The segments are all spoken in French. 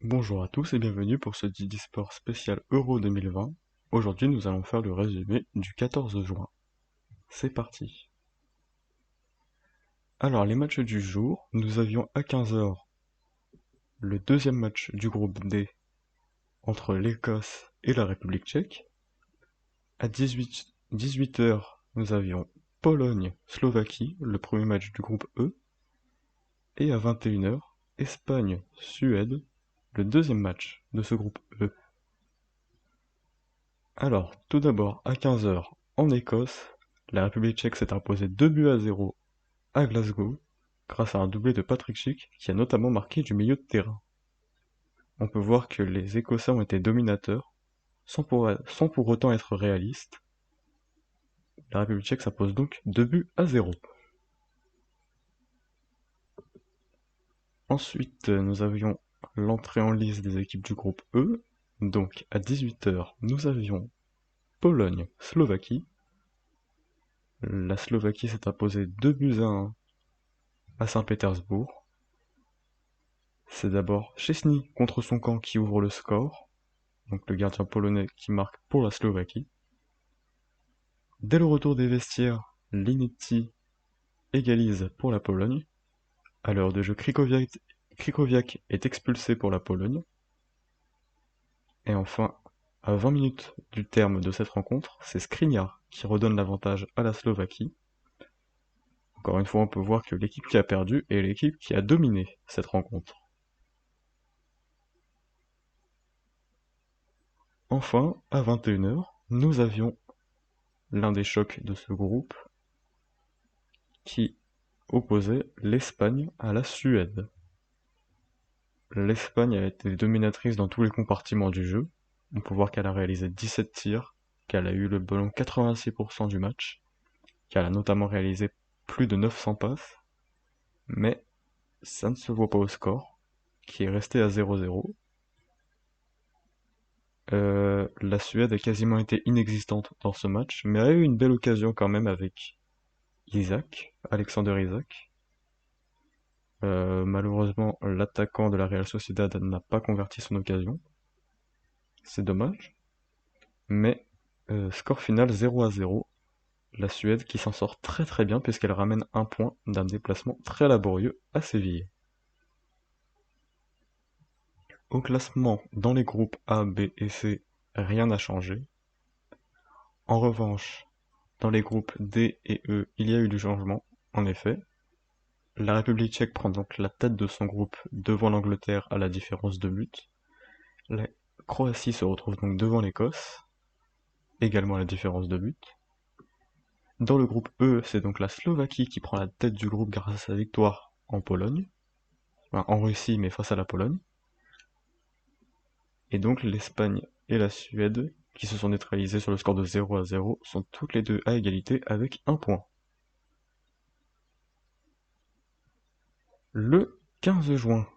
Bonjour à tous et bienvenue pour ce Didi Sport spécial Euro 2020. Aujourd'hui nous allons faire le résumé du 14 juin. C'est parti. Alors les matchs du jour, nous avions à 15 heures le deuxième match du groupe D entre l'Écosse et la République tchèque. À 18 heures, nous avions Pologne-Slovaquie, le premier match du groupe E. Et à 21 heures, Espagne-Suède, le deuxième match de ce groupe E. Alors, tout d'abord, à 15 heures, en Écosse, la République tchèque s'est imposée 2 buts à 0 à Glasgow, grâce à un doublé de Patrick Schick qui a notamment marqué du milieu de terrain. On peut voir que les Écossais ont été dominateurs, sans pour autant être réalistes. La République tchèque s'impose donc 2 buts à 0. Ensuite, nous avions l'entrée en lice des équipes du groupe E. Donc, à 18 heures, nous avions Pologne-Slovaquie. La Slovaquie s'est imposée 2 buts à 1 à Saint-Pétersbourg. C'est d'abord Szczęsny contre son camp qui ouvre le score, donc le gardien polonais qui marque pour la Slovaquie. Dès le retour des vestiaires, Linetti égalise pour la Pologne. À l'heure de jeu, Krychowiak est expulsé pour la Pologne. Et enfin, à 20 minutes du terme de cette rencontre, c'est Skriniar qui redonne l'avantage à la Slovaquie. Encore une fois, on peut voir que l'équipe qui a perdu est l'équipe qui a dominé cette rencontre. Enfin, à 21 heures, nous avions l'un des chocs de ce groupe qui opposait l'Espagne à la Suède. L'Espagne a été dominatrice dans tous les compartiments du jeu. On peut voir qu'elle a réalisé 17 tirs, qu'elle a eu le ballon 86% du match, qu'elle a notamment réalisé plus de 900 passes, mais ça ne se voit pas au score, qui est resté à 0-0. La Suède a quasiment été inexistante dans ce match, mais a eu une belle occasion quand même avec Alexander Isak. Malheureusement, l'attaquant de la Real Sociedad n'a pas converti son occasion. C'est dommage. Mais score final 0-0. La Suède qui s'en sort très très bien puisqu'elle ramène un point d'un déplacement très laborieux à Séville. Au classement, dans les groupes A, B et C, rien n'a changé. En revanche, dans les groupes D et E, il y a eu du changement, en effet. La République tchèque prend donc la tête de son groupe devant l'Angleterre à la différence de but. La Croatie se retrouve donc devant l'Écosse, également à la différence de but. Dans le groupe E, c'est donc la Slovaquie qui prend la tête du groupe grâce à sa victoire en Pologne, enfin, en Russie mais face à la Pologne. Et donc l'Espagne et la Suède, qui se sont neutralisées sur le score de 0-0, sont toutes les deux à égalité avec un point. Le 15 juin,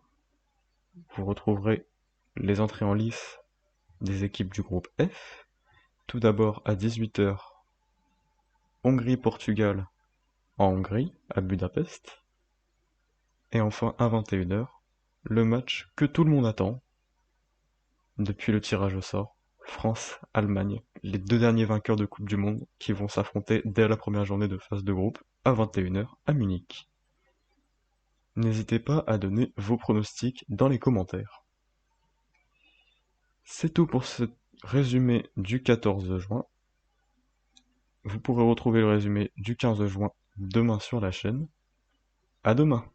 vous retrouverez les entrées en lice des équipes du groupe F. Tout d'abord à 18 heures, Hongrie-Portugal en Hongrie, à Budapest. Et enfin à 21 heures, le match que tout le monde attend, depuis le tirage au sort, France-Allemagne, les deux derniers vainqueurs de Coupe du Monde qui vont s'affronter dès la première journée de phase de groupe à 21 heures à Munich. N'hésitez pas à donner vos pronostics dans les commentaires. C'est tout pour ce résumé du 14 juin. Vous pourrez retrouver le résumé du 15 juin demain sur la chaîne. À demain!